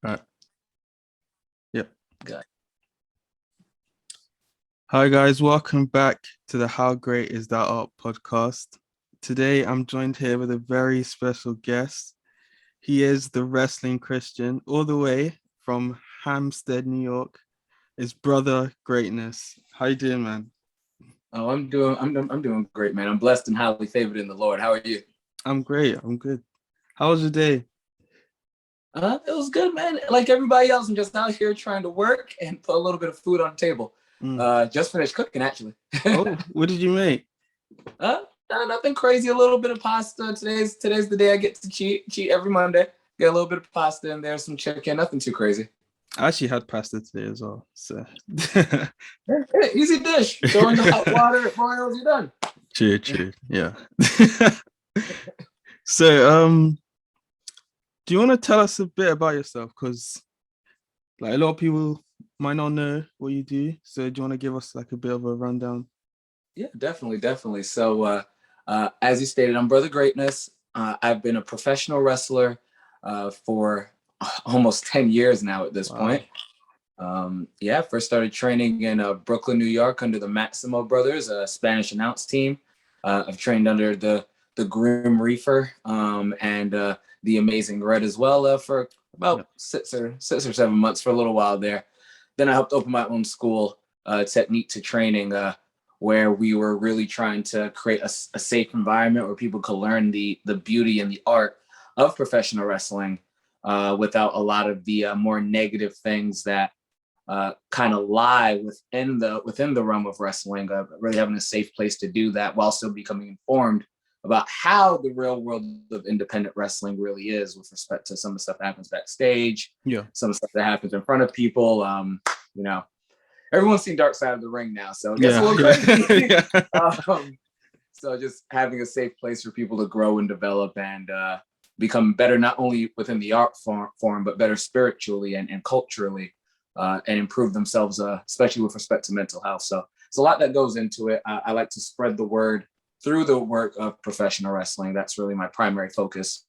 All right. Yep. Good. Hi guys, welcome back to the How Great Is That Art podcast. Today I'm joined here with a very special guest. He is the wrestling Christian, all the way from Hampstead, New York. His brother Greatness. How you doing, man? Oh, I'm doing great, man. I'm blessed and highly favored in the Lord. How are you? I'm great. I'm good. How was your day? It was good, man. Like everybody else, I'm just out here trying to work and put a little bit of food on the table. Mm. Just finished cooking actually. Oh, what did you make? Nothing crazy. A little bit of pasta. Today's the day I get to cheat every Monday. Get a little bit of pasta in there, some chicken. Nothing too crazy. I actually had pasta today as well. So Easy dish. Throw in the hot water. It boils. You're done. cheer. Yeah. So do you want to tell us a bit about yourself? Because like a lot of people might not know what you do. So do you want to give us like a bit of a rundown? Yeah, definitely. So, as you stated, I'm Brother Greatness. I've been a professional wrestler for almost 10 years now at this point. First started training in Brooklyn, New York under the Maximo Brothers, a Spanish announce team. I've trained under the Grim Reaper and the Amazing Red as well for about 6 or 7 months, for a little while there. Then I helped open my own school, Technique to Training, where we were really trying to create a safe environment where people could learn the beauty and the art of professional wrestling without a lot of the more negative things that kind of lie within the realm of wrestling. Really having a safe place to do that while still becoming informed about how the real world of independent wrestling really is with respect to some of the stuff that happens backstage, some of the stuff that happens in front of people. Everyone's seen Dark Side of the Ring now, so it gets a little crazy. So just having a safe place for people to grow and develop and become better, not only within the art form, but better spiritually and culturally, and improve themselves, especially with respect to mental health. So it's a lot that goes into it. I like to spread the word through the work of professional wrestling. That's really my primary focus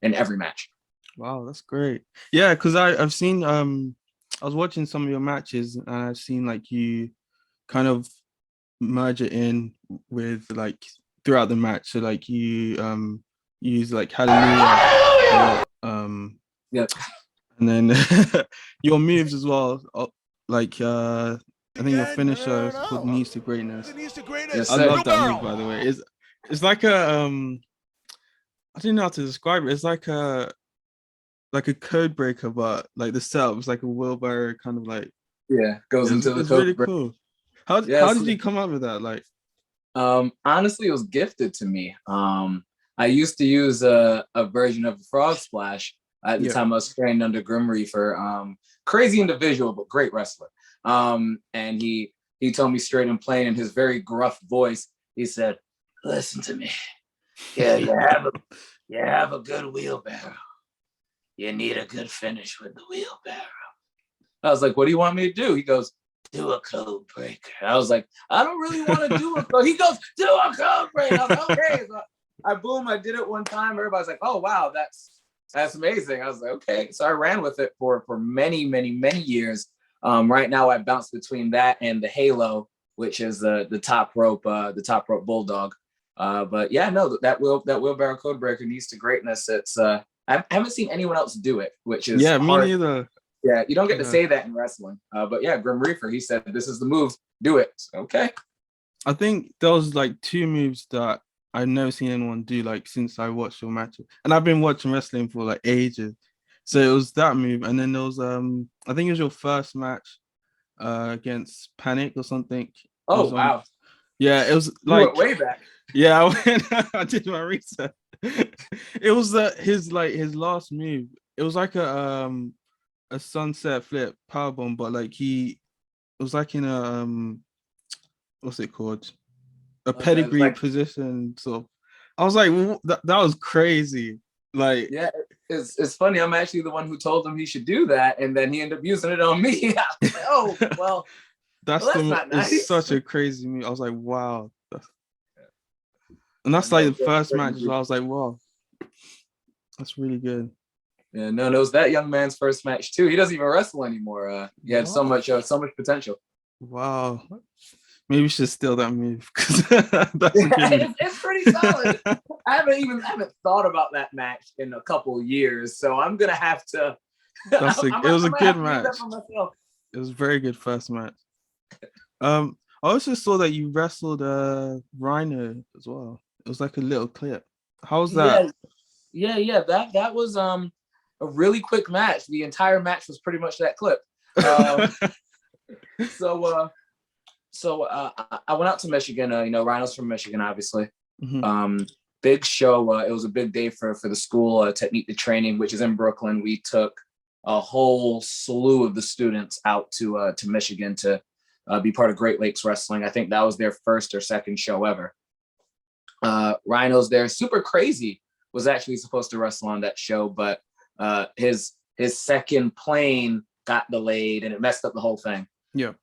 in every match. Wow, that's great. Yeah, because I've seen I was watching some of your matches and I've seen like you kind of merge it in with like throughout the match. So like you use like hallelujah Yep. and then your moves as well, like I think your finisher is called Knees to Greatness. Yes, I love that move, by the way. It's like a I don't know how to describe it. It's like a code breaker, but like the setup is like a wheelbarrow kind of like goes into the it's code really break. cool. How did you come up with that? Like honestly, it was gifted to me. I used to use a version of the Frog Splash at the time I was trained under Grim Reaper. Crazy individual, but great wrestler. And he told me straight and plain in his very gruff voice, he said, "Listen to me. Yeah, you have a good wheelbarrow. You need a good finish with the wheelbarrow." I was like, "What do you want me to do?" He goes, "Do a code breaker." I was like, "I don't really want to do a code." He goes, "Do a code breaker." I was like, "Okay." So I did it one time. Everybody's like, "Oh wow, that's amazing." I was like, "Okay." So I ran with it for many years. Right now I bounce between that and the Halo, which is the top rope bulldog. But yeah, no, that wheelbarrow code breaker, Knees to Greatness. It's I haven't seen anyone else do it, which is me hard. neither. Yeah, you don't get to say that in wrestling. But yeah, Grim Reaper, he said, "This is the move. Do it." So, okay. I think there was like two moves that I've never seen anyone do like since I watched your matches, and I've been watching wrestling for like ages. So it was that move, and then there was I think it was your first match against Panic or something. Oh wow. Yeah, it was You like went way back. Yeah, I did my research. It was his last move. It was like a sunset flip powerbomb, but like it was like in a what's it called? A pedigree position. So I was like, that was crazy. Like yeah, it's funny. I'm actually the one who told him he should do that, and then he ended up using it on me. Like, oh well, that's not nice. It's such a crazy move. I was like, wow. And that's like the first match as well. I was like, wow, that's really good. Yeah, no, it was that young man's first match too. He doesn't even wrestle anymore. He had so much potential. Wow. Maybe we should steal that move because that's a good move. It's pretty solid. I haven't thought about that match in a couple of years, so I'm gonna have to. It was a good match. It was a very good first match. I also saw that you wrestled Rhyno as well. It was like a little clip. How's that? Yeah. That was a really quick match. The entire match was pretty much that clip. So I went out to Michigan. Rhyno's from Michigan, obviously. Mm-hmm. Big show. It was a big day for the school, Technique to Training, which is in Brooklyn. We took a whole slew of the students out to Michigan to be part of Great Lakes Wrestling. I think that was their first or second show ever. Rhyno's there. Super Crazy was actually supposed to wrestle on that show, but his second plane got delayed and it messed up the whole thing. Yeah.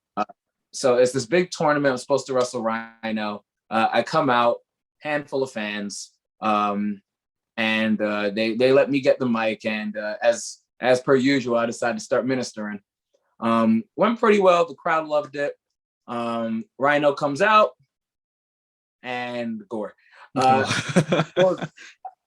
So it's this big tournament. I'm supposed to wrestle Rhyno. I come out, handful of fans, and they let me get the mic. And as per usual, I decided to start ministering. Went pretty well. The crowd loved it. Rhyno comes out, and gore. A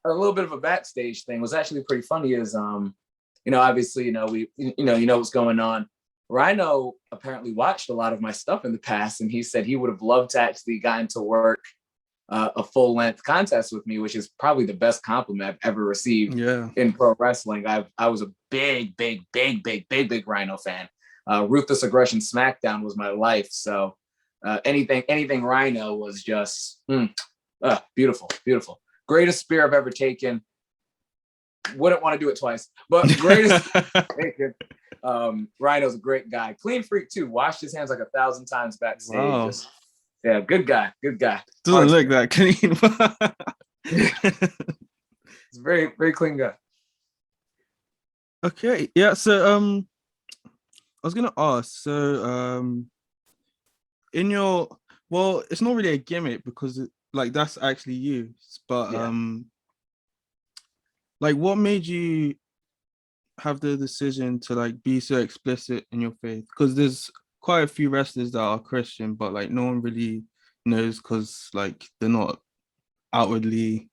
little bit of a backstage thing was actually pretty funny. Is obviously we what's going on. Rhyno apparently watched a lot of my stuff in the past, and he said he would have loved to actually gotten to work a full-length contest with me, which is probably the best compliment I've ever received in pro wrestling. I was a big Rhyno fan. Ruthless Aggression SmackDown was my life, so anything Rhyno was just beautiful. Greatest spear I've ever taken. Wouldn't want to do it twice, but greatest taken. Rhyno's a great guy. Clean freak too. Washed his hands like 1,000 times backstage. Wow. Good guy. Doesn't look that clean. He's a very, very clean guy. Okay. Yeah. So I was gonna ask. So it's not really a gimmick because that's actually you. But what made you have the decision to be so explicit in your faith? Because there's quite a few wrestlers that are Christian, but no one really knows because they're not outwardly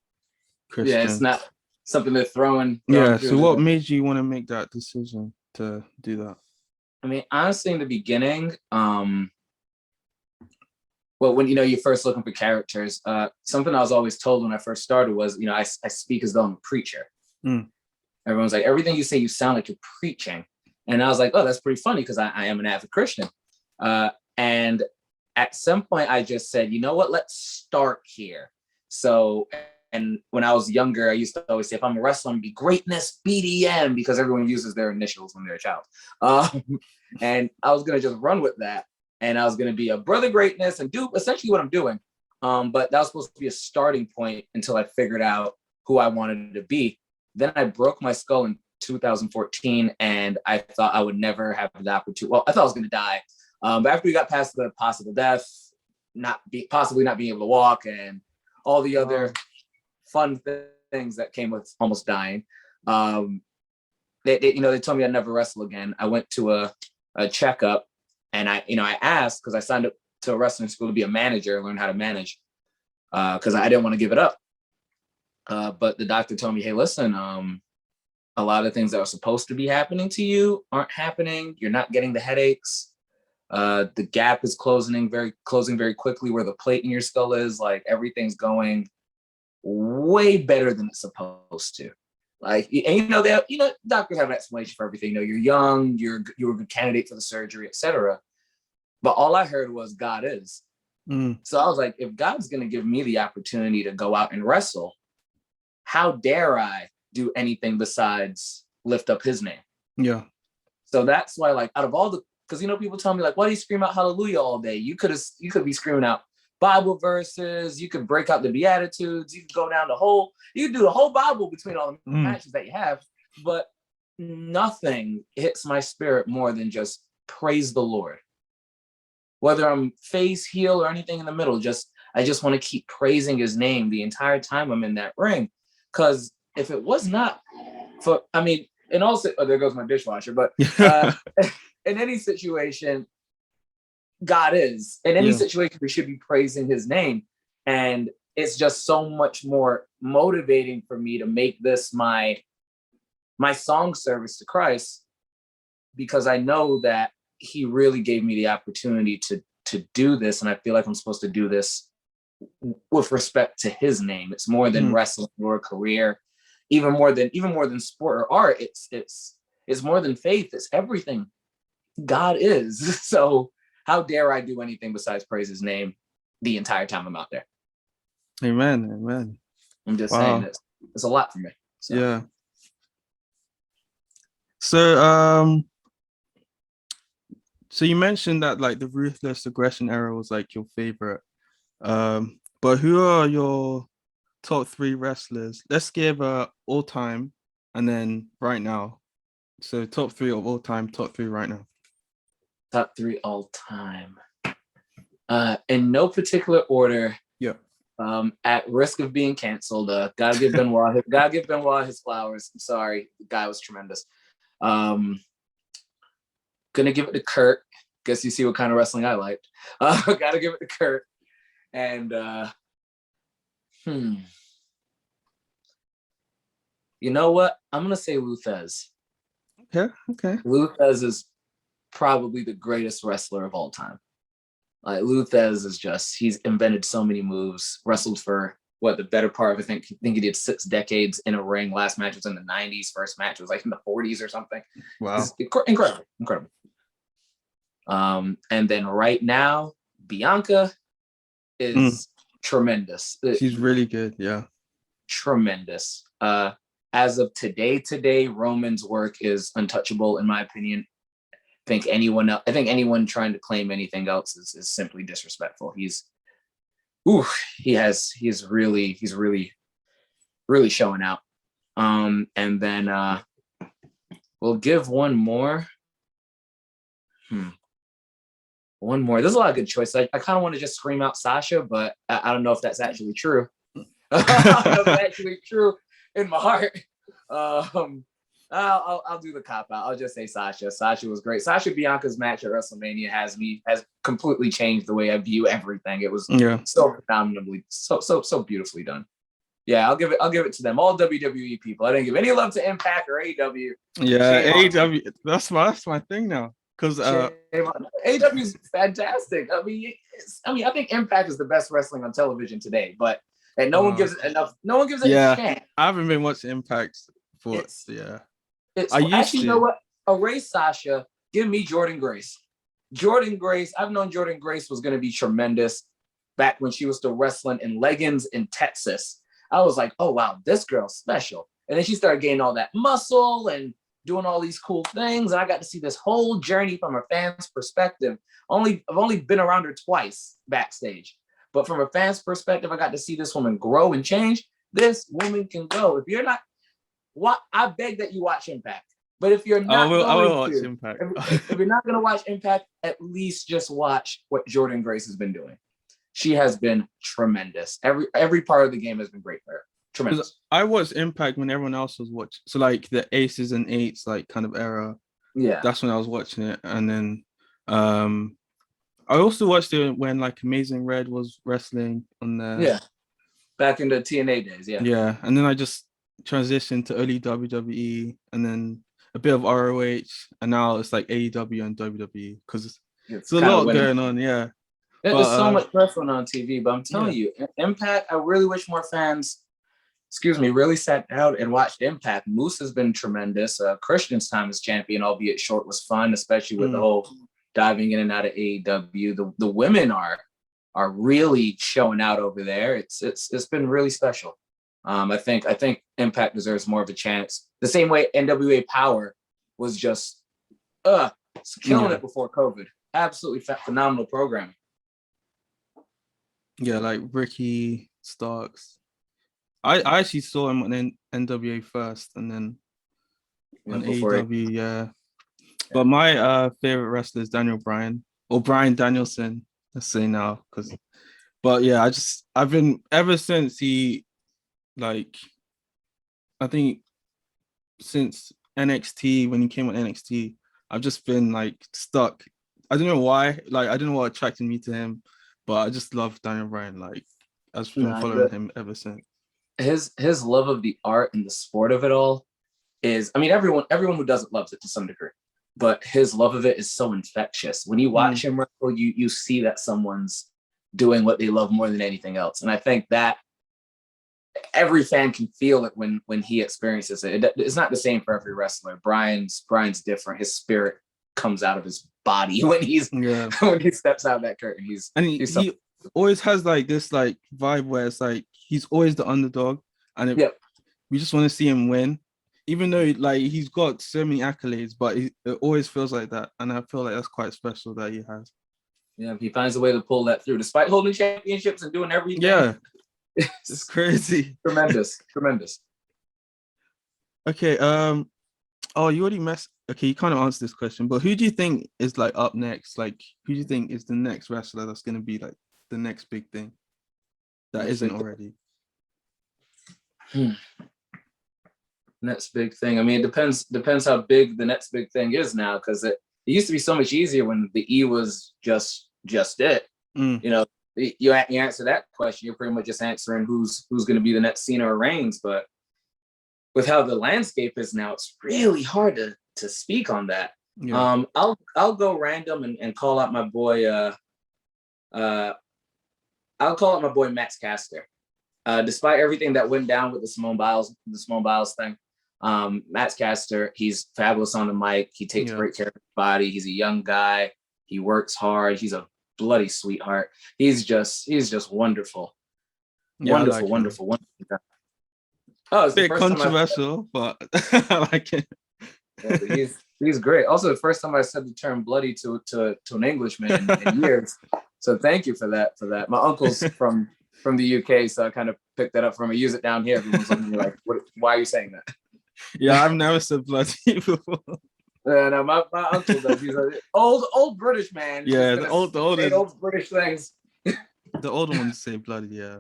Christian. Yeah, it's not something they're throwing so what made you want to make that decision to do that? I mean, honestly, in the beginning, when you're first looking for characters, something I was always told when I first started was, I speak as though I'm a preacher. Everyone's like, everything you say, you sound like you're preaching. And I was like, oh, that's pretty funny because I am an avid Christian. And at some point I just said, you know what, let's start here. So, and when I was younger, I used to always say, if I'm a wrestler, I'm gonna be Greatness BDM, because everyone uses their initials when they're a child. And I was gonna just run with that. And I was gonna be a Brother Greatness and do essentially what I'm doing. But that was supposed to be a starting point until I figured out who I wanted to be. Then I broke my skull in 2014, and I thought I would never have the opportunity. Well, I thought I was going to die. But after we got past the possible death, possibly not being able to walk, and all the other fun things that came with almost dying, they told me I'd never wrestle again. I went to a checkup, and I asked, because I signed up to a wrestling school to be a manager, learn how to manage, because I didn't want to give it up. But the doctor told me, hey, listen, a lot of things that are supposed to be happening to you aren't happening. You're not getting the headaches. The gap is closing very quickly where the plate in your skull is. Everything's going way better than it's supposed to. Doctors have an explanation for everything. You're young, you're a good candidate for the surgery, etc. But all I heard was God is. So I was like, if God's going to give me the opportunity to go out and wrestle, how dare I do anything besides lift up his name? Yeah. So that's why, out of all the, because people tell me why do you scream out hallelujah all day? You could be screaming out Bible verses. You could break out the Beatitudes. You could go down you could do the whole Bible between all the matches that you have, but nothing hits my spirit more than just praise the Lord. Whether I'm face, heel, or anything in the middle, I just want to keep praising his name the entire time I'm in that ring. Because if it was not for, and also, oh, there goes my dishwasher. But in any situation, God is. In any situation, we should be praising his name. And it's just so much more motivating for me to make this my song service to Christ, because I know that he really gave me the opportunity to do this. And I feel like I'm supposed to do this with respect to his name. It's more than wrestling or a career, even more than sport or art. It's more than faith. It's everything. God is. So how dare I do anything besides praise his name the entire time I'm out there? Amen. I'm just saying it's a lot for me. So. Yeah. So so you mentioned that like the Ruthless Aggression era was like your favorite. But who are your top 3 wrestlers? Let's give all time and then right now. So top 3 of all time, top 3 right now. Top 3 all time. In no particular order. Yeah. At risk of being canceled, gotta give Benoit his flowers. I'm sorry, the guy was tremendous. Gonna give it to Kurt. Guess you see what kind of wrestling I liked. Gotta give it to Kurt. And you know what? I'm gonna say Luthez. Okay. Luthez is probably the greatest wrestler of all time. Like Luthez is he's invented so many moves, wrestled for the better part of, I think he did 6 decades in a ring. Last match was in the 90s. First match was like in the 40s or something. Wow. It's incredible. And then right now, Bianca is tremendous. She's really good. Yeah. Tremendous. As of today, Roman's work is untouchable, in my opinion. I think anyone trying to claim anything else is simply disrespectful. He's really showing out. And then we'll give one more. One more. There's a lot of good choices. I kind of want to just scream out Sasha, but I don't know if that's actually true. I don't know if that's actually true in my heart. I'll do the cop out. I'll just say Sasha. Sasha was great. Sasha Bianca's match at WrestleMania has completely changed the way I view everything. It was so phenomenally, so beautifully done. Yeah, I'll give it to them. All WWE people. I didn't give any love to Impact or AEW. Yeah, AEW. That's my thing now. Because AEW is fantastic. I mean, I think Impact is the best wrestling on television today, and no one gives it enough. No one gives it a chance. I haven't been watching Impact for You know what? Erase Sasha. Give me Jordan Grace. Jordan Grace. I've known Jordan Grace was going to be tremendous back when she was still wrestling in leggings in Texas. I was like, oh wow, this girl's special. And then she started gaining all that muscle and doing all these cool things. And I got to see this whole journey from a fan's perspective. I've only been around her twice backstage. But from a fan's perspective, I got to see this woman grow and change. This woman can go. If you're not, I beg that you watch Impact. But if you're not, I will watch Impact. If you're not going to watch Impact, at least just watch what Jordan Grace has been doing. She has been tremendous. Every part of the game has been great for her. Tremendous. I watched Impact when everyone else was watching. So like the Aces and Eights like kind of era. Yeah. That's when I was watching it. And then I also watched it when like Amazing Red was wrestling on there. Yeah. Back in the TNA days, yeah. Yeah. And then I just transitioned to early WWE and then a bit of ROH. And now it's like AEW and WWE because it's a lot going on, yeah. There's so much wrestling on TV, but I'm telling you, Impact, I really wish more fans, really sat down and watched Impact. Moose has been tremendous. Christian's time as champion, albeit short, was fun, especially with the whole diving in and out of AEW. The women are really showing out over there. It's been really special. I think Impact deserves more of a chance. The same way NWA Power was just killing it before COVID. Absolutely phenomenal programming. Yeah, like Ricky Starks. I actually saw him on NWA first and then on AEW, But my favorite wrestler is Daniel Bryan or Bryan Danielson, let's say now. But yeah, I've been ever since he, like, I think since NXT, when he came on NXT, I've just been like stuck. I don't know why. Like I don't know what attracted me to him, but I just love Daniel Bryan. Like I've been Nah, following him ever since. his love of the art and the sport of it all is, I mean, everyone who does it loves it to some degree, but his love of it is so infectious. When you watch him wrestle, you see that someone's doing what they love more than anything else. And I think that every fan can feel it when he experiences it. It's not the same for every wrestler. Brian's different. His spirit comes out of his body when when he steps out of that curtain. He always has like this like vibe where it's like he's always the underdog, and we just want to see him win, even though like he's got so many accolades, but it always feels like that, and I feel like that's quite special that he has. Yeah, he finds a way to pull that through despite holding championships and doing everything. Yeah, it's crazy. Tremendous. Okay, oh, you already okay, you kind of answered this question, but who do you think is like up next? Like, who do you think is the next wrestler that's going to be like the next big thing that isn't already? Next big thing. I mean, it depends how big the next big thing is now, because it used to be so much easier when the E was just it. You know, you answer that question, you're pretty much just answering who's going to be the next Cena or Reigns. But with how the landscape is now, it's really hard to speak on that. Yeah. I'll go random and call out my boy. I'll call out my boy Max Caster. Despite everything that went down with the Simone Biles thing, Max Caster, he's fabulous on the mic. He takes great care of his body. He's a young guy. He works hard. He's a bloody sweetheart. He's just wonderful. Yeah, wonderful guy. Oh, it's a bit controversial, but I like it. Yeah, he's great. Also, the first time I said the term bloody to an Englishman in years. So thank you for that. My uncle's from the UK, so I kind of picked that up from him. I use it down here. Everyone's looking at me like, why are you saying that? Yeah, I've never said bloody before. No, my uncle does. He's an old British man. Yeah, the old British things. The older ones say bloody, yeah.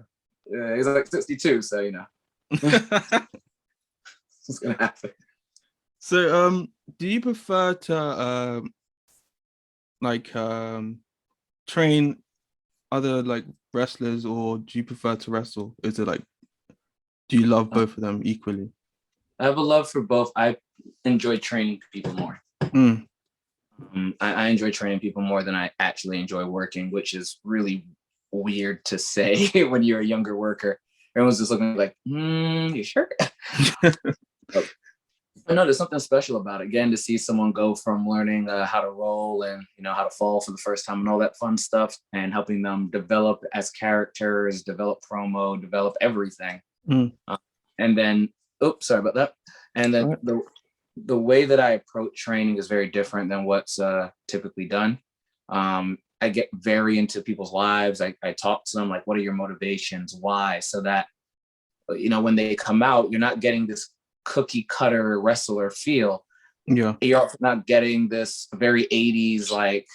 Yeah, he's like 62, so you know. It's gonna happen. So, do you prefer to train other like wrestlers, or do you prefer to wrestle? Is it like, do you love both of them equally? I have a love for both. I enjoy training people more. I enjoy training people more than I actually enjoy working, which is really weird to say when you're a younger worker. Everyone's just looking like, you sure? But no, there's something special about it. Again, to see someone go from learning how to roll and how to fall for the first time and all that fun stuff, and helping them develop as characters, develop promo, develop everything. And then, oops, sorry about that. And then the way that I approach training is very different than what's typically done. I get very into people's lives. I talk to them like, what are your motivations? Why? So that, when they come out, you're not getting this cookie cutter wrestler feel. Yeah. You're also not getting this very 80s, like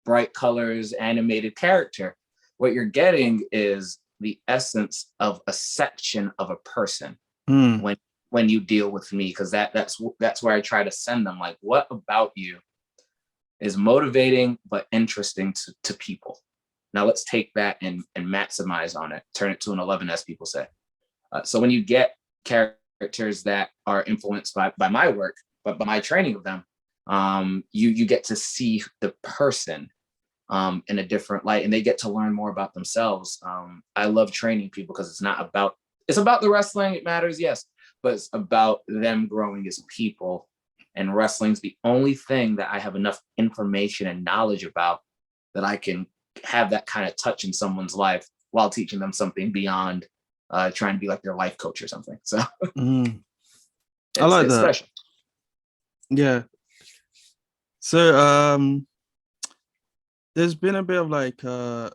bright colors, animated character. What you're getting is the essence of a section of a person when you deal with me, because that's where I try to send them. Like, what about you is motivating but interesting to people? Now let's take that and maximize on it, turn it to an 11, as people say. So when you get characters that are influenced by my work, but by my training of them, you get to see the person in a different light, and they get to learn more about themselves. I love training people because it's about the wrestling. It matters, yes, but it's about them growing as people. And wrestling's the only thing that I have enough information and knowledge about that I can have that kind of touch in someone's life while teaching them something beyond trying to be like their life coach or something. So I like that. Special. Yeah. So there's been a bit of like of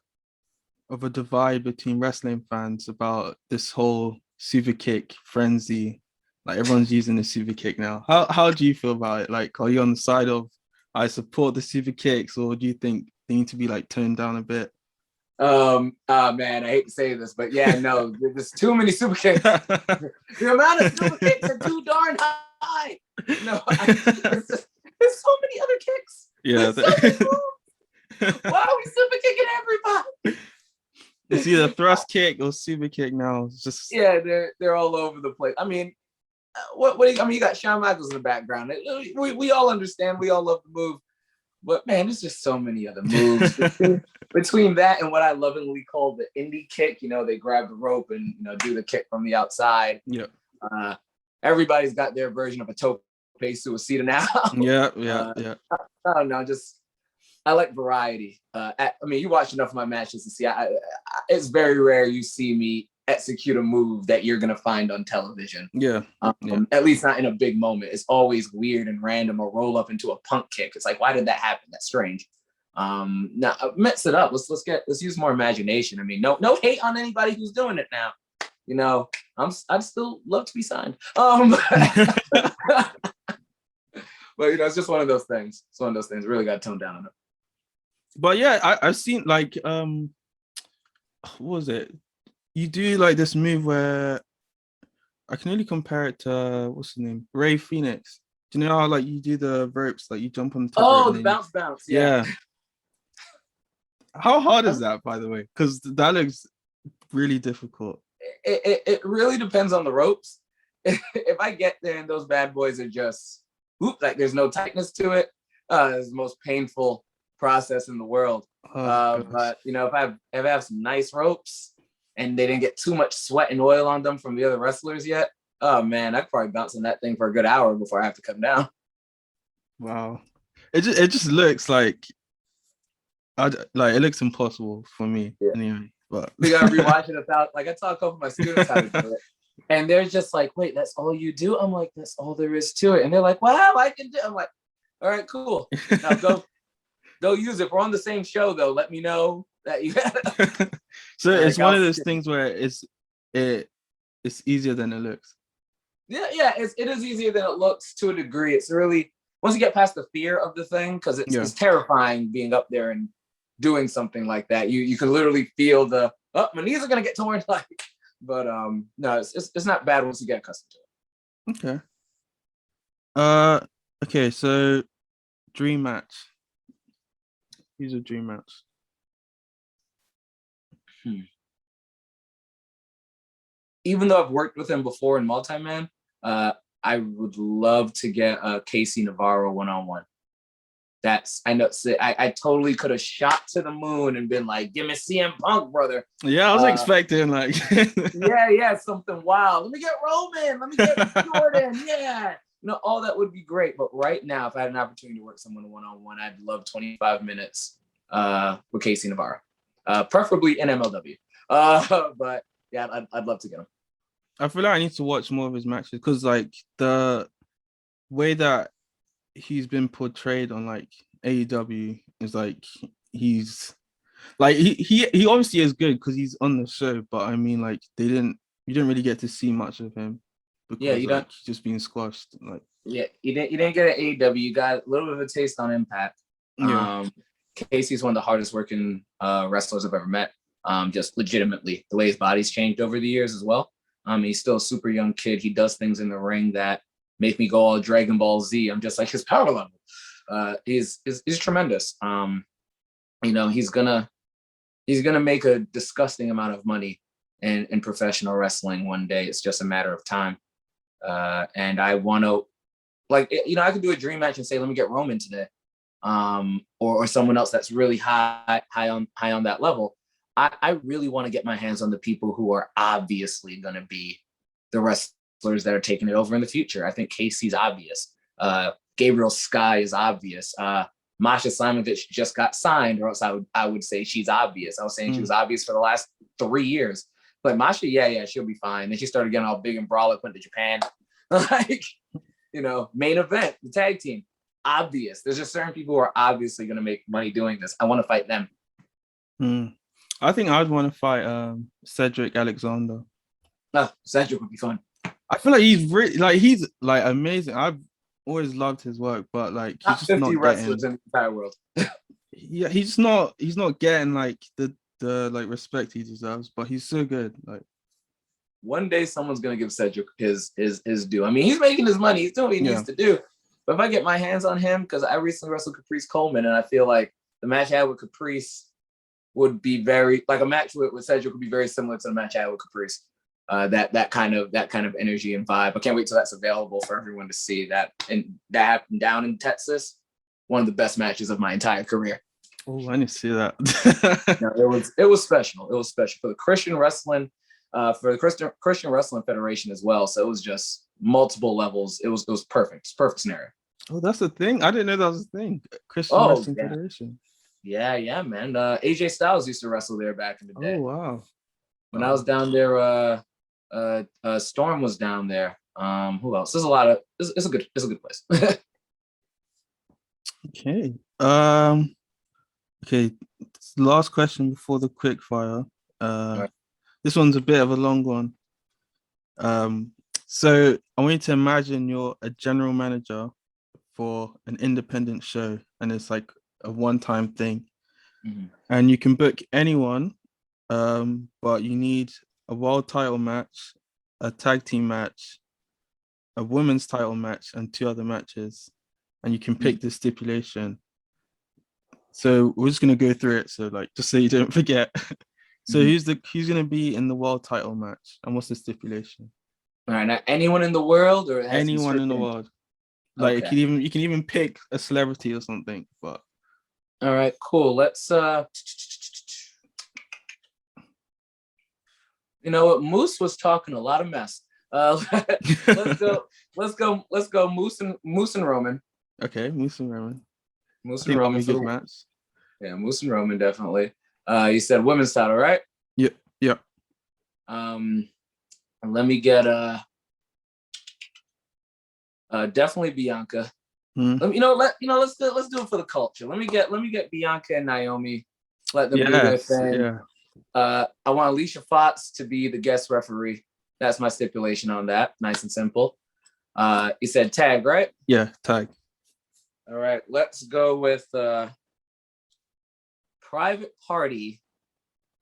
a divide between wrestling fans about this whole Superkick frenzy. Like, everyone's using the Superkick now. How do you feel about it? Like, are you on the side of I support the Superkicks, or do you think they need to be like toned down a bit? Man, I hate to say this, but yeah, no, there's too many Superkicks. The amount of Superkicks are too darn high. No, there's so many other kicks. Yeah. Why are we super kicking everybody? It's either thrust kick or super kick now. It's just yeah, they're all over the place. I mean, what do you, I mean? You got Shawn Michaels in the background. We all understand. We all love the move, but man, there's just so many other moves between that and what I lovingly call the indie kick. You know, they grab the rope and do the kick from the outside. Yeah. Everybody's got their version of a tope suicida now. Yeah. I don't know, I like variety. I mean, you watch enough of my matches to see. It's very rare you see me execute a move that you're gonna find on television. Yeah. At least not in a big moment. It's always weird and random, or roll up into a punk kick. It's like, why did that happen? That's strange. Now mix it up. Let's use more imagination. I mean, no hate on anybody who's doing it now. I'd still love to be signed. But it's just one of those things. It's one of those things. Really got to tone down on it. But yeah, I've seen like what was it? You do like this move where I can only compare it to what's his name? Ray Phoenix. Do you know how like you do the ropes, like you jump on the top? Oh, the bounce. Yeah. How hard is that, by the way? Because that looks really difficult. It really depends on the ropes. If I get there and those bad boys are just like there's no tightness to it, it's the most painful process in the world. But if I have some nice ropes and they didn't get too much sweat and oil on them from the other wrestlers yet, oh man, I could probably bounce on that thing for a good hour before I have to come down. Wow, it just looks like it looks impossible for me anyway. But we gotta rewatch it without, like, I taught a couple of my students how to do it, and they're just like, "Wait, that's all you do?" I'm like, "That's all there is to it." And they're like, "Wow, I can do." I'm like, "All right, cool. Now go use it. If we're on the same show, though, let me know that you." So it's one of those things where it's easier than it looks. Yeah, it is easier than it looks to a degree. It's really, once you get past the fear of the thing, because it's terrifying being up there and doing something like that. You can literally feel my knees are gonna get torn. But no, it's not bad once you get accustomed to it. Okay. Okay, so dream match. Who's a dream match? Even though I've worked with him before in multi-man, I would love to get Casey Navarro one-on-one. I know I totally could have shot to the moon and been like, "Give me CM Punk, brother." Yeah, I was expecting like something wild. Let me get Roman. Let me get Jordan. Yeah. All that would be great. But right now, if I had an opportunity to work someone one-on-one, I'd love 25 minutes with Casey Navarro, preferably in MLW. But yeah, I'd love to get him. I feel like I need to watch more of his matches because like the way that he's been portrayed on like AEW is like he's like he obviously is good because he's on the show, but I mean like you didn't really get to see much of him because you don't, he's just being squashed. Like you didn't get an AEW. You got a little bit of a taste on Impact. Casey's one of the hardest working wrestlers I've ever met. Just legitimately, the way his body's changed over the years as well. He's still a super young kid. He does things in the ring that make me go all Dragon Ball Z. I'm just like, his power level is tremendous. He's gonna make a disgusting amount of money in professional wrestling one day. It's just a matter of time. And I want to, I could do a dream match and say, let me get Roman today, or someone else that's really high on that level. I really want to get my hands on the people who are obviously going to be the wrestlers that are taking it over in the future. I think Casey's obvious. Gabriel Sky is obvious. Masha Simovic just got signed, or else I would say she's obvious. I was saying she was obvious for the last 3 years. But Masha, yeah, she'll be fine. Then she started getting all big and brolic, went to Japan. Main event, the tag team. Obvious. There's just certain people who are obviously going to make money doing this. I want to fight them. I think I'd want to fight Cedric Alexander. Cedric would be fun. I feel like he's really he's amazing. I've always loved his work, but he's just 50 not wrestlers getting, in the entire world. Yeah, he's not getting the respect he deserves, but he's so good. one day someone's gonna give Cedric his due. I mean, he's making his money. He's doing what he needs to do. But if I get my hands on him, because I recently wrestled Caprice Coleman, and I feel like the match I had with Caprice would be very like a match with Cedric would be very similar to the match I had with Caprice. That kind of energy and vibe. I can't wait till that's available for everyone to see. That happened down in Texas. One of the best matches of my entire career. Oh, I need to see that. No, it was special. It was special for the Christian wrestling, for the Christian Wrestling Federation as well. So it was just multiple levels. It was perfect. It's perfect scenario. Oh, that's a thing. I didn't know that was a thing. Christian Wrestling Federation. Yeah, man. AJ Styles used to wrestle there back in the day. Oh, wow. When I was down there, Storm was down there. Who else? There's a lot of. It's a good place. Okay. Okay. Last question before the quick fire. Right. This one's a bit of a long one. So I want you to imagine you're a general manager for an independent show, and it's like a one-time thing, and you can book anyone, but you need a world title match, a tag team match, a women's title match, and 2 other matches, and you can pick the stipulation. So we're just gonna go through it, so like just so you don't forget. So who's gonna be in the world title match, and what's the stipulation? All right, now anyone in the world, or anyone in the world? Like okay. you can even pick a celebrity or something. But all right, cool. Let's you know what? Moose was talking a lot of mess. Let's go. Moose and Roman. Okay, Moose and Roman. Moose and Roman for the match. Yeah, Moose and Roman definitely. You said women's title, right? Yeah. And let me get definitely Bianca. Let's do it for the culture. Let me get Bianca and Naomi. Let them do their thing. Yeah. I want Alicia Fox to be the guest referee. That's my stipulation on that. Nice and simple. You said tag, right? Yeah, tag. All right, let's go with Private Party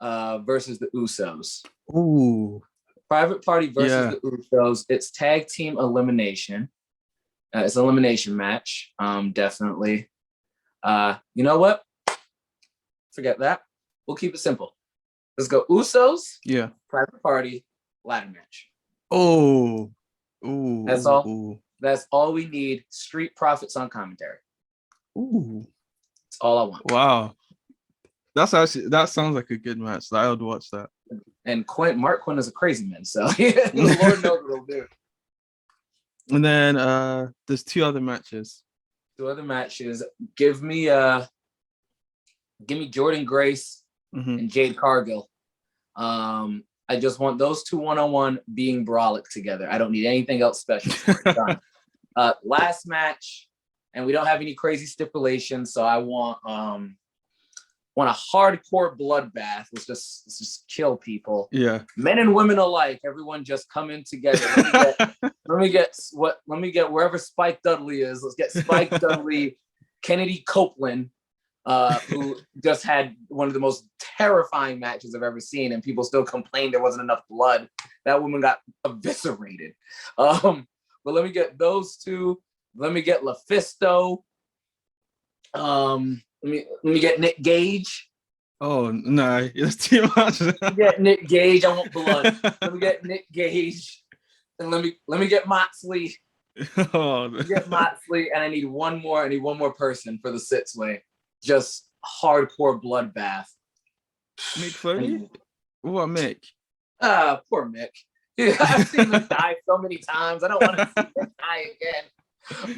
versus the Usos. Ooh. Private Party versus the Usos. It's tag team elimination. It's an elimination match. Definitely. You know what? Forget that. We'll keep it simple. Let's go Usos. Yeah. Private Party. Ladder match. Oh. Ooh. That's all. Ooh. That's all we need. Street Profits on commentary. Ooh. That's all I want. Wow. That sounds like a good match. I would watch that. And Mark Quinn is a crazy man, so the Lord knows what he'll do. And then there's 2 other matches. 2 other matches. Give me Jordan Grace and Jade Cargill. I just want those 2 1-on-1 being brolic together. I don't need anything else special. Last match, and we don't have any crazy stipulations, so I want a hardcore bloodbath. Let's just kill people. Yeah. Men and women alike. Everyone just coming together. Let me get wherever Spike Dudley is. Let's get Spike Dudley, Kennedy Copeland, who just had one of the most terrifying matches I've ever seen, and people still complained there wasn't enough blood. That woman got eviscerated. But let me get those 2. Let me get LuFisto. Let me get Nick Gage. Oh no, it's too much. Get Nick Gage. I want blood. Let me get Nick Gage, and let me get Moxley. Get Moxley, and I need one more person for the 6-way. Just hardcore bloodbath. Mick Foley? What Mick? Poor Mick. I've seen him die so many times. I don't want to see him die again.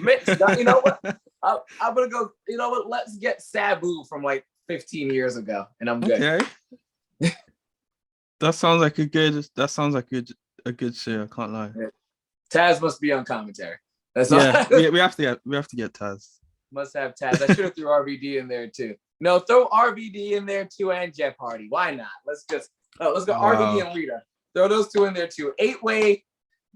Mick's done. You know what? I'm gonna go. You know what? Let's get Sabu from like 15 years ago, and I'm good. Okay. That sounds like a good. That sounds like a good show. I can't lie. Yeah. Taz must be on commentary. That's we have to get Taz. Must have Taz. I should have threw RVD in there too. No, throw RVD in there too, and Jeff Hardy. Why not? Let's go RVD and Rita. Throw those 2 in there too. 8-way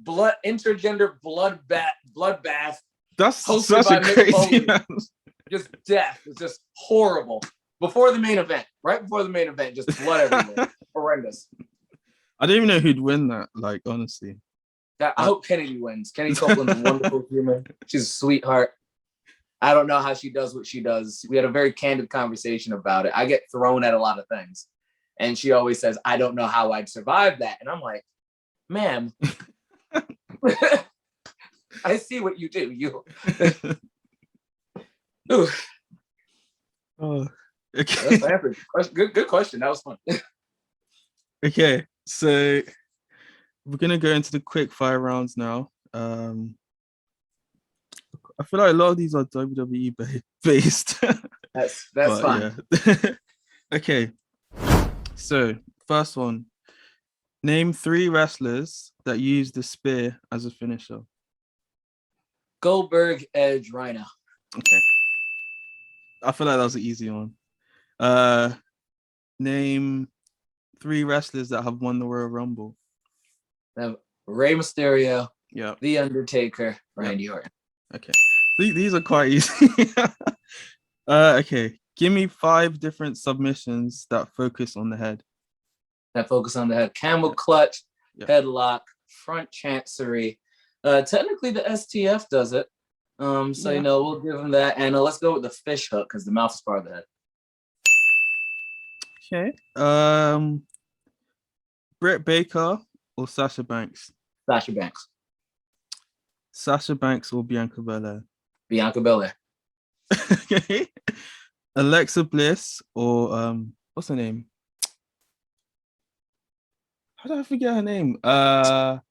intergender bloodbath. That's such a crazy. Just death. It's just horrible. Before the main event, right before the main event, just blood everywhere. Horrendous. I don't even know who'd win that. Like honestly, I hope Kennedy wins. Kennedy Copeland's a wonderful human. She's a sweetheart. I don't know how she does what she does. We had a very candid conversation about it. I get thrown at a lot of things. And she always says, I don't know how I'd survive that. And I'm like, ma'am, I see what you do. You. Oh, okay. Good question. That was fun. Okay, so we're gonna go into the quick fire rounds now. I feel like a lot of these are WWE based. That's But, fine. Yeah. Okay, so first one. Name 3 wrestlers that use the spear as a finisher. Goldberg, Edge, Rhyno. Okay. I feel like that was an easy one. Name 3 wrestlers that have won the Royal Rumble. Rey Mysterio, Yeah. The Undertaker, Randy Orton. Okay. These are quite easy. Okay. Give me 5 different submissions that focus on the head. That focus on the head. Camel clutch, headlock, front chancery. Technically, the STF does it. So, you know, we'll give them that. And let's go with the fish hook because the mouth is part of the head. Okay. Britt Baker or Sasha Banks? Sasha Banks. Sasha Banks or Bianca Belair? Bianca Belair. Okay. Alexa Bliss or what's her name? How did I forget her name? Alexa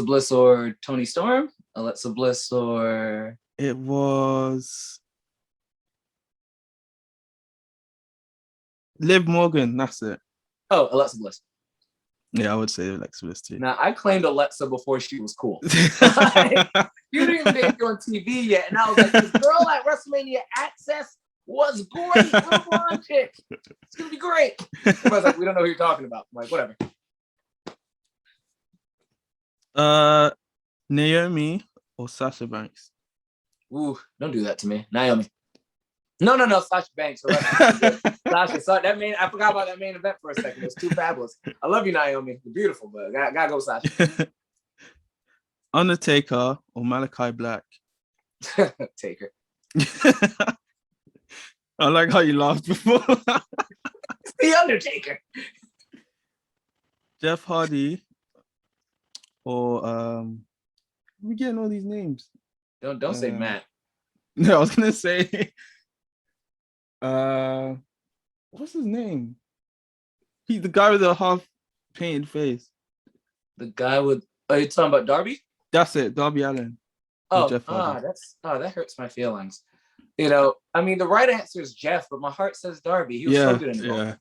Bliss or Toni Storm? Alexa Bliss or... It was... Liv Morgan, that's it. Oh, Alexa Bliss. Yeah, I would say Alexa Bliss too. Now, I claimed Alexa before she was cool. You didn't even debut on TV yet. And I was like, this girl at WrestleMania Access was great. Little blonde chick. It's going to be great. Everybody's like, we don't know who you're talking about. I'm like, whatever. Naomi or Sasha Banks? Ooh, don't do that to me. Naomi. No, Sasha Banks. Sasha, that main, I forgot about that main event for a second. It was too fabulous. I love you, Naomi. You're beautiful, but gotta go with Sasha. Undertaker or Malachi Black? Taker. I like how you laughed before. The Undertaker. Jeff Hardy or we getting all these names. Don't say Matt. No, I was gonna say what's his name? He's the guy with the half painted face. The guy with are you talking about Darby? That's it, Darby Allin. That hurts my feelings. You know, I mean, the right answer is Jeff, but my heart says Darby. He was so good in the role.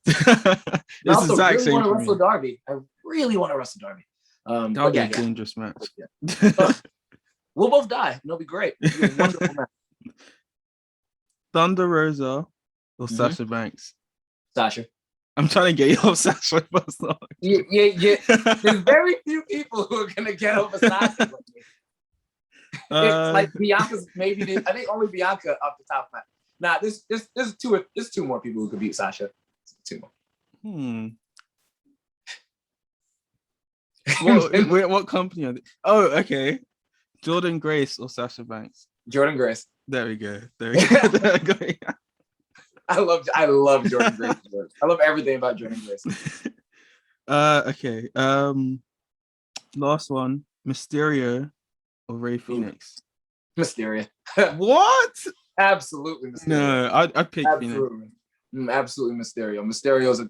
I also really want to wrestle Darby. I really want to wrestle Darby. That would be a dangerous match. We'll both die. And it'll be great. It'll be a wonderful match. Thunder Rosa or Sasha Banks? Sasha. I'm trying to get you off Sasha. Yeah. There's very few people who are gonna get over Sasha. It's like Bianca's maybe. I think only Bianca off the top of my. Nah, there's two more people who could beat Sasha. 2 more. What company are they? Oh, okay. Jordan Grace or Sasha Banks? Jordan Grace. There we go. I love Jordan Grace. I love everything about Jordan Grace. Okay. Last one. Mysterio or Rey Fenix? Mysterio. What? Absolutely Mysterio. No, I'd pick Absolutely. Absolutely Mysterio. Mysterio's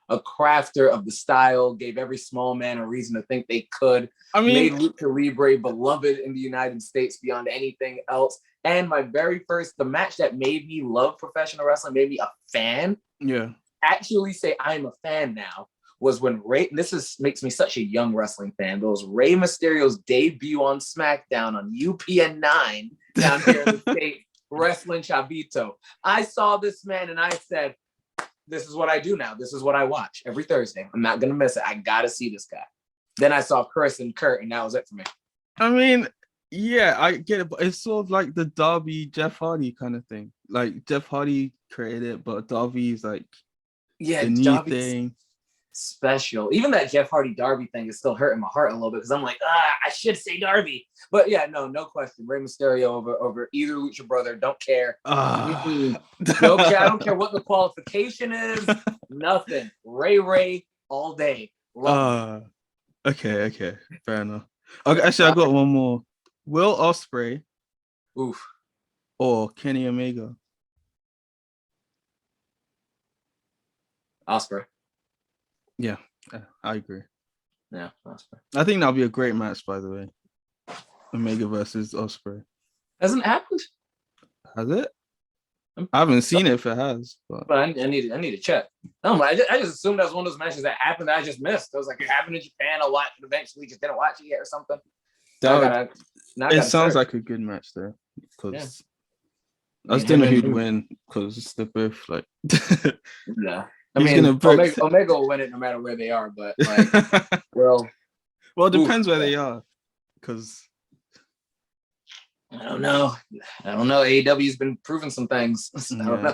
a crafter of the style, gave every small man a reason to think they could. I mean, made Lucha Libre beloved in the United States beyond anything else. And the match that made me love professional wrestling, made me a fan. Yeah. Actually say I'm a fan now was when makes me such a young wrestling fan. Those Rey Mysterio's debut on SmackDown on UPN 9 down here in the States, wrestling Chavito. I saw this man and I said, this is what I do now. This is what I watch every Thursday. I'm not going to miss it. I got to see this guy. Then I saw Chris and Kurt, and that was it for me. I mean, yeah, I get it, but it's sort of like the Darby Jeff Hardy kind of thing. Like Jeff Hardy created it, but Darby's like the new thing. special. Even that Jeff Hardy Darby thing is still hurting my heart a little bit because I'm like, I should say Darby. But yeah, no question. Rey Mysterio over either Lucha Brother. Don't care. Don't care. I don't care what the qualification is. Nothing. Ray all day. Okay. Fair enough. Okay, actually, I got one more. Will Ospreay or Kenny Omega? Ospreay. Yeah, I agree. Yeah, Ospreay. I think that'll be a great match, by the way. Omega versus Ospreay. Hasn't happened? Has it? I haven't seen it if it has. But I need to check. I just assumed that was one of those matches that happened that I just missed. I was like, it happened in Japan. I'll watch it eventually. Just didn't watch it yet or something. It sounds like a good match there. Because I just didn't know who'd win because they're both like... Yeah. I mean, Omega will win it no matter where they are, but like, well, it depends where they are, because I don't know. AEW's been proving some things. I don't know.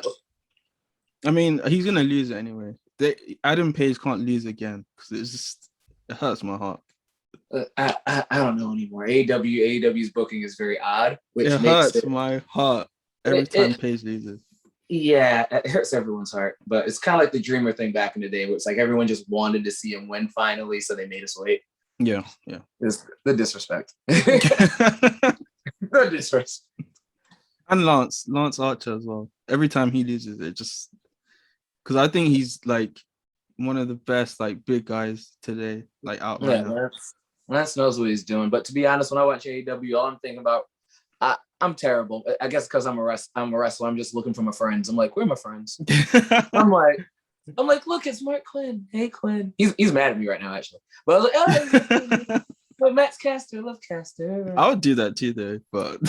I mean, he's gonna lose it anyway. Adam Page can't lose again because it hurts my heart. I don't know anymore. AEW's booking is very odd, which it hurts my heart every time Page loses. Yeah, it hurts everyone's heart, but it's kind of like the Dreamer thing back in the day, where it's like everyone just wanted to see him win finally, so they made us wait. Yeah. It's the disrespect. The disrespect. And Lance Archer as well. Every time he loses, it just because I think he's like one of the best like big guys today, like out right now. Lance knows what he's doing, but to be honest, when I watch AEW, all I'm thinking about. I'm terrible. I guess because I'm a wrestler. I'm just looking for my friends. I'm like, where are my friends? I'm like, look, it's Mark Quinn. Hey, Quinn. He's mad at me right now, actually. But I was like, oh, but Max Caster, love Caster. I would do that too, though. But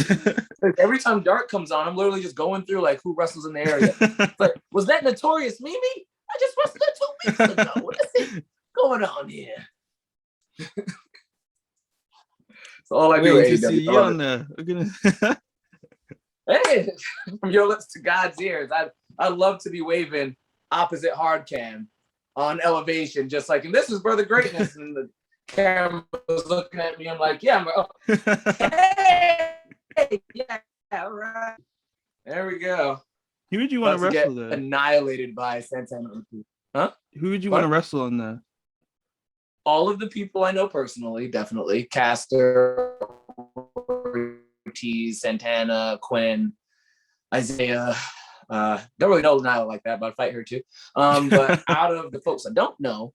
like, every time Dark comes on, I'm literally just going through like who wrestles in the area. Like, was that Notorious Mimi? I just wrestled that 2 weeks ago. What is going on here? So all I do is see you on there. Hey, from your lips to God's ears. I love to be waving opposite hard cam on elevation, just like, and this is Brother Greatness, and the camera was looking at me. I'm like, yeah, hey, yeah, all right. There we go. Who would you want to wrestle there? Annihilated by Santana. Huh? Who would you want to wrestle on there? All of the people I know personally, definitely. Caster, Ortiz, Santana, Quinn, Isaiah. Don't really know Nyla like that, but I'd fight her too. But out of the folks I don't know,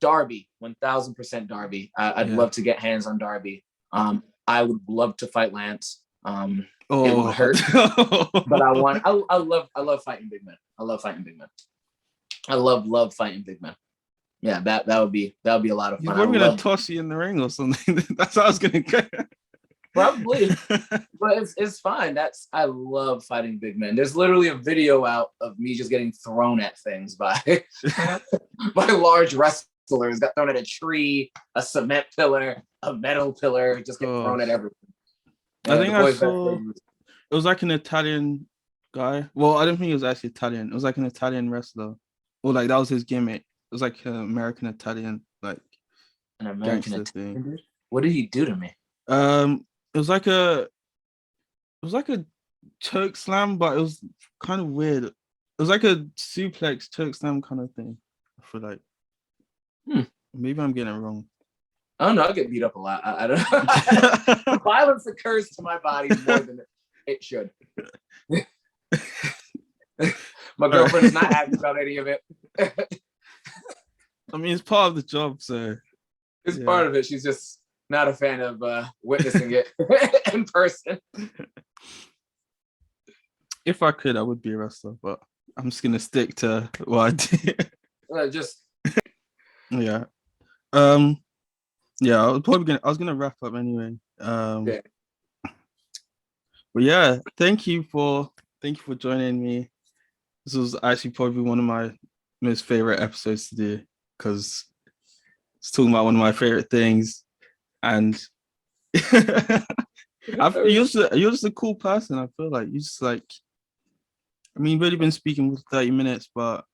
Darby, 1000% Darby. I'd love to get hands on Darby. I would love to fight Lance. It would hurt, but I love fighting big men. I love fighting big men. I love fighting big men. Yeah, that would be a lot of fun. We're gonna toss you in the ring or something. That's how I was gonna go. Probably, but it's fine. I love fighting big men. There's literally a video out of me just getting thrown at things by large wrestlers. Got thrown at a tree, a cement pillar, a metal pillar. Just get thrown at everything. I think I saw it was like an Italian guy. Well, I don't think he was actually Italian. It was like an Italian wrestler, or like that was his gimmick. It was like an American Italian, like an American Italian thing. What did he do to me? It was like a choke slam, but it was kind of weird. It was like a suplex choke slam kind of thing. I feel like maybe I'm getting it wrong. Oh no, I get beat up a lot. I don't know. Violence occurs to my body more than it should. My girlfriend is not happy about any of it. I mean, it's part of the job, so it's part of it. She's just not a fan of witnessing it in person. If I could, I would be a wrestler, but I'm just gonna stick to what I do. Yeah. Yeah, I was gonna wrap up anyway. But yeah, thank you for joining me. This was actually probably one of my most favorite episodes to do because it's talking about one of my favorite things, and you're just a cool person. I feel like you just like, I mean, you've already been speaking for 30 minutes, but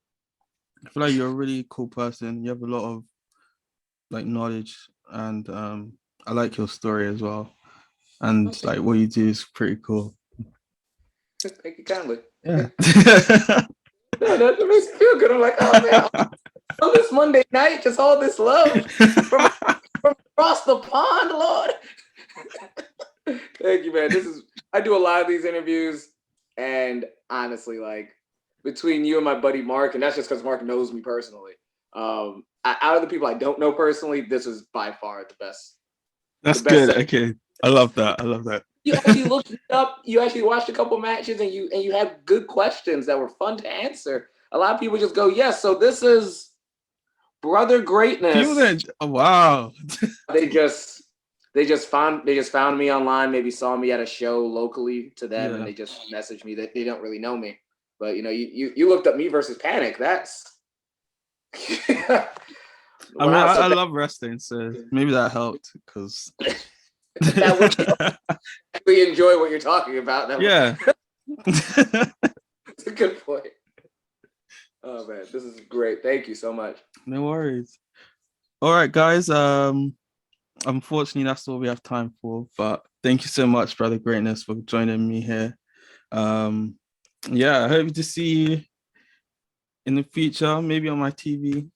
I feel like you're a really cool person. You have a lot of like knowledge, and I like your story as well. And like what you do is pretty cool. Thank you kindly. Yeah. No, that makes me feel good. I'm like, oh man, on this Monday night, just all this love from across the pond, Lord. Thank you, man. I do a lot of these interviews, and honestly, like between you and my buddy Mark, and that's just because Mark knows me personally. Out of the people I don't know personally, this is by far the best. That's good. Okay, I love that. I love that. You actually looked it up. You actually watched a couple matches, and you had good questions that were fun to answer. A lot of people just go, yes. So this is Brother Greatness. People that, oh, wow. They just found me online. Maybe saw me at a show locally to them, and they just messaged me. That they don't really know me, but you looked up me versus Panic. That's. I mean, I love wrestling, so maybe that helped because. That would actually enjoy what you're talking about. Yeah. It's a good point. Oh man, this is great. Thank you so much. No worries. All right, guys. Unfortunately, that's all we have time for. But thank you so much, Brother Greatness, for joining me here. Yeah, I hope to see you in the future, maybe on my TV.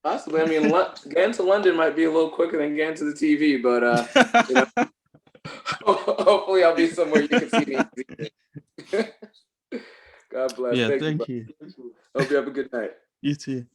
Possibly. I mean, getting to London might be a little quicker than getting to the TV, but hopefully I'll be somewhere you can see me. God bless. Yeah, thank you. Hope you have a good night. You too.